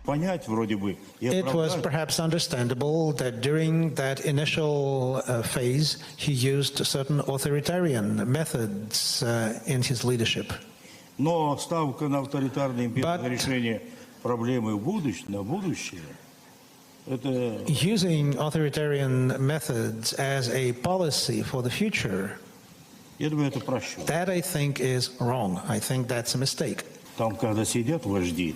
понять вроде бы и It was оправдать. perhaps understandable that during that initial phase, he used certain authoritarian methods in his leadership. Но ставка на авторитарные методы решения проблемы на будущее, это... Using authoritarian methods as a policy for the future, Я думаю, это просчет. that I think is wrong. I think that's a mistake. Там, когда сидят вожди,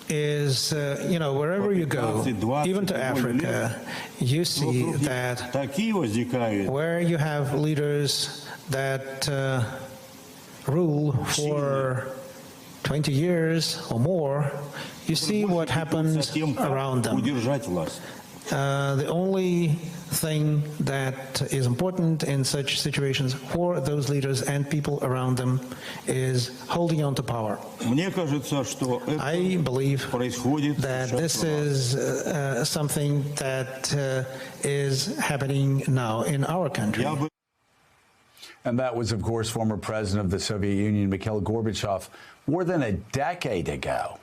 Is, wherever you go, even to Africa, you see that такие возникают. where you have leaders that rule for 20 years or more, you see what happens around them. Удержать власть. The only thing that is important in such situations for those leaders and people around them is holding on to power. Мне кажется, что I это believe происходит that this is something that is happening now in our country. And that was, of course, former president of the Soviet Union, Mikhail Gorbachev, more than a decade ago,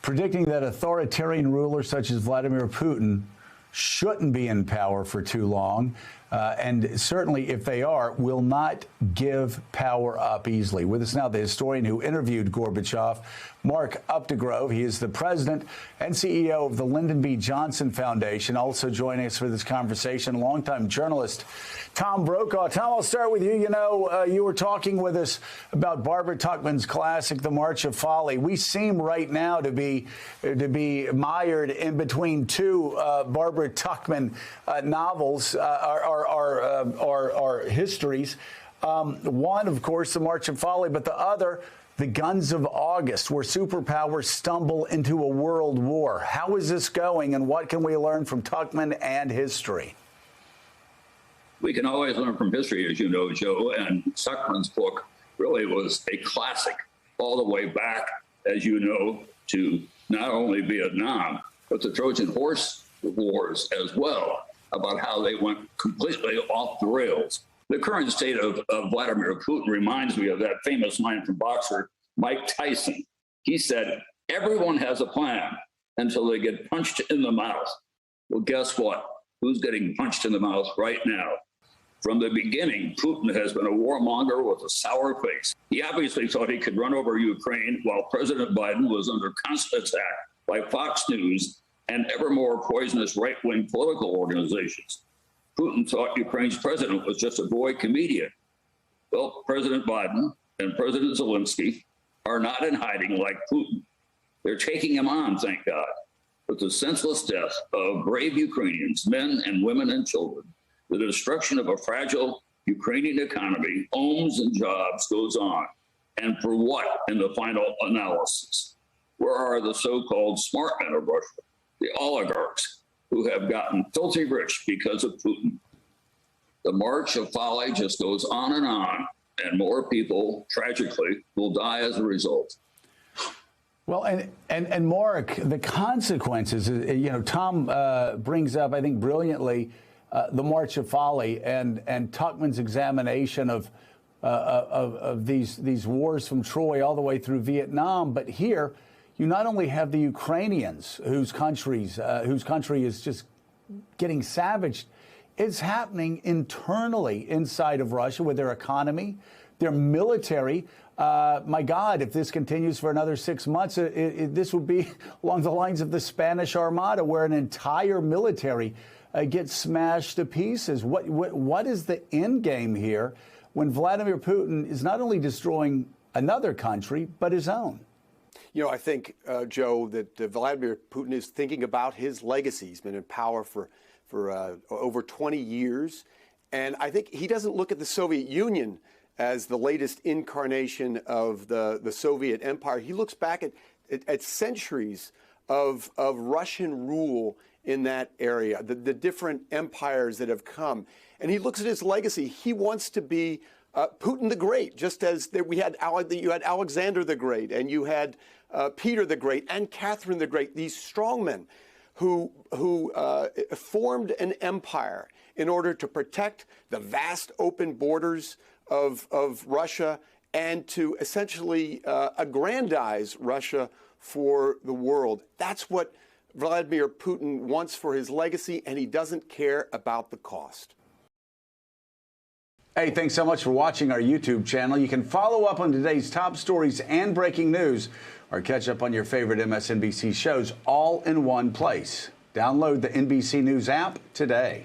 predicting that authoritarian rulers such as Vladimir Putin shouldn't be in power for too long, and certainly if they are, will not give power up easily. With us now, the historian who interviewed Gorbachev, Mark Updegrove. He is the president and CEO of the Lyndon B. Johnson Foundation. Also joining us for this conversation, longtime journalist Tom Brokaw. Tom, I'll start with you. You were talking with us about Barbara Tuchman's classic, The March of Folly. We seem right now to be mired in between two Barbara Tuchman novels, our histories. One, of course, The March of Folly, but the other, The Guns of August, where superpowers stumble into a world war. How is this going, and what can we learn from Tuchman and history? We can always learn from history, as you know, Joe, and Tuchman's book really was a classic all the way back, as you know, to not only Vietnam, but the Trojan Horse Wars as well, about how they went completely off the rails. The current state of Vladimir Putin reminds me of that famous line from boxer Mike Tyson. He said, everyone has a plan until they get punched in the mouth. Well, guess what? Who's getting punched in the mouth right now? From the beginning, Putin has been a warmonger with a sour face. He obviously thought he could run over Ukraine while President Biden was under constant attack by Fox News and ever more poisonous right-wing political organizations. Putin thought Ukraine's president was just a boy comedian. Well, President Biden and President Zelensky are not in hiding like Putin. They're taking him on, thank God. But the senseless death of brave Ukrainians, men and women and children, the destruction of a fragile Ukrainian economy, homes and jobs goes on. And for what in the final analysis? Where are the so-called smart men of Russia, the oligarchs who have gotten filthy rich because of Putin? The march of folly just goes on, and more people, tragically, will die as a result. Well, and Mark, the consequences, Tom brings up, I think, brilliantly, the March of Folly and Tuchman's examination of these wars from Troy all the way through Vietnam. But here, you not only have the Ukrainians whose country is just getting savaged. It's happening internally inside of Russia with their economy, their military. My God, if this continues for another 6 months, this would be along the lines of the Spanish Armada, where an entire military gets smashed to pieces. What is the end game here when Vladimir Putin is not only destroying another country, but his own? I think, Joe, that Vladimir Putin is thinking about his legacy. He's been in power for over 20 years. And I think he doesn't look at the Soviet Union as the latest incarnation of the Soviet Empire. He looks back at centuries of Russian rule in that area, the different empires that have come. And he looks at his legacy. He wants to be Putin the Great, just as you had Alexander the Great, and you had Peter the Great, and Catherine the Great, these strongmen who formed an empire in order to protect the vast open borders of Russia and to essentially aggrandize Russia for the world. That's what Vladimir Putin wants for his legacy, and he doesn't care about the cost. Hey, thanks so much for watching our YouTube channel. You can follow up on today's top stories and breaking news, or catch up on your favorite MSNBC shows all in one place. Download the NBC News app today.